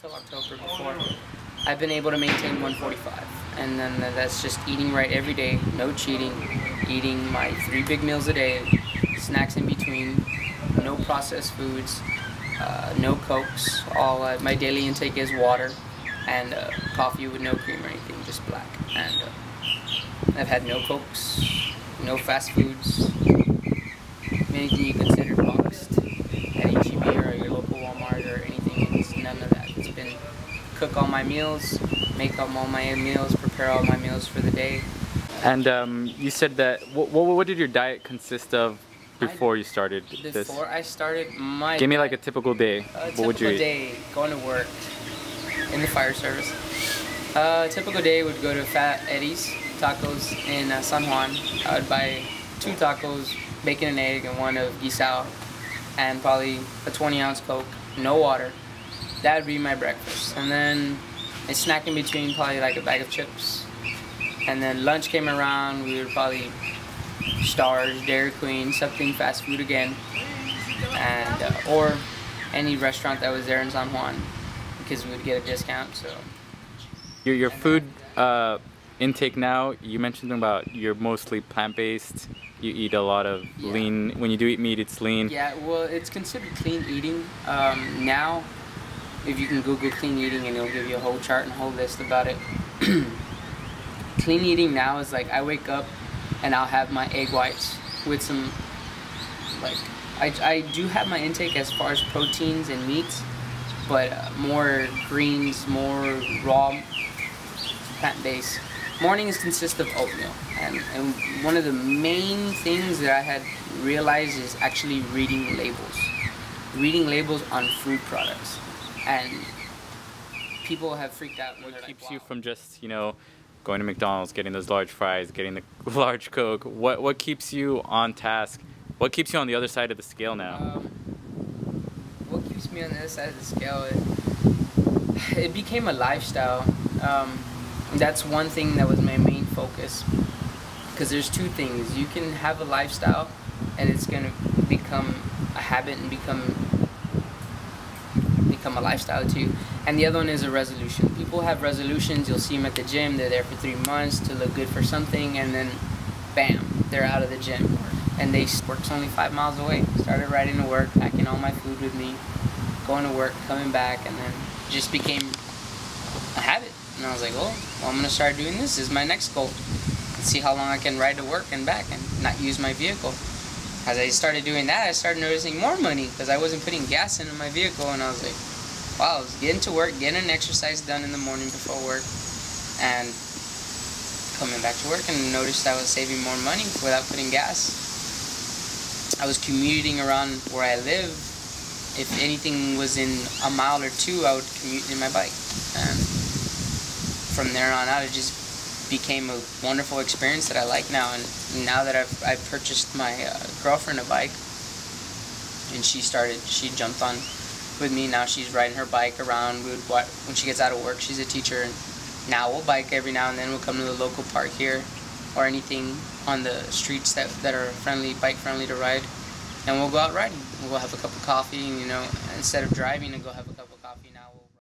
till October before, I've been able to maintain 145. And then that's just eating right every day, no cheating, eating my 3 big meals a day, snacks in between, no processed foods, no Cokes. All my daily intake is water and coffee with no cream or anything, just black. And I've had no Cokes, no fast foods, anything you consider boxed at HEB or your local Walmart or anything. It's none of that. It's been cook all my meals, make up all my meals, prepare all my meals for the day. And you said that, what did your diet consist of before you started this? Before I started, my Give me like a typical day. What would you eat? A typical day, going to work in the fire service. A typical day would go to Fat Eddie's Tacos in San Juan. I would buy 2 tacos, bacon and egg, and 1 of guisao, and probably a 20-ounce Coke, no water. That would be my breakfast. And then a snack in between, probably like a bag of chips. And then lunch came around, we would probably Stars, Dairy Queen, something fast food again, and or any restaurant that was there in San Juan, because we would get a discount. So your food intake now, you mentioned about you're mostly plant-based. You eat a lot of lean. When you do eat meat, it's lean. Yeah, well, it's considered clean eating now. If you can Google clean eating, and it'll give you a whole chart and a whole list about it. Clean eating now is like I wake up and I'll have my egg whites with some, like, I do have my intake as far as proteins and meats, but more greens, more raw, plant-based. Mornings consist of oatmeal, and one of the main things that I had realized is actually reading labels. Reading labels on food products. And people have freaked out. What keeps you from just, you know, going to McDonald's, getting those large fries, getting the large Coke? What keeps you on task? What keeps you on the other side of the scale now? What keeps me on the other side of the scale? It became a lifestyle. That's one thing that was my main focus. Because there's 2 things. You can have a lifestyle, and it's going to become a habit and become a lifestyle too. And the other one is a resolution. People have resolutions. You'll see them at the gym. They're there for 3 months to look good for something, and then bam, they're out of the gym. And work's only 5 miles away. Started riding to work, packing all my food with me, going to work, coming back, and then it just became a habit. And I was like, well, I'm gonna start doing this. This is my next goal. Let's see how long I can ride to work and back and not use my vehicle. As I started doing that, I started noticing more money because I wasn't putting gas into my vehicle, and I was like, wow, I was getting to work, getting an exercise done in the morning before work, and coming back to work, and noticed I was saving more money without putting gas. I was commuting around where I live. If anything was in a mile or 2, I would commute in my bike. And from there on out, it just became a wonderful experience that I like now. And now that I've purchased my girlfriend a bike, and she jumped on with me. Now she's riding her bike around. When she gets out of work, she's a teacher, and now we'll bike every now and then. We'll come to the local park here, or anything on the streets that are bike friendly to ride, and we'll go out riding. We'll have a cup of coffee, and, you know, instead of driving, and go have a cup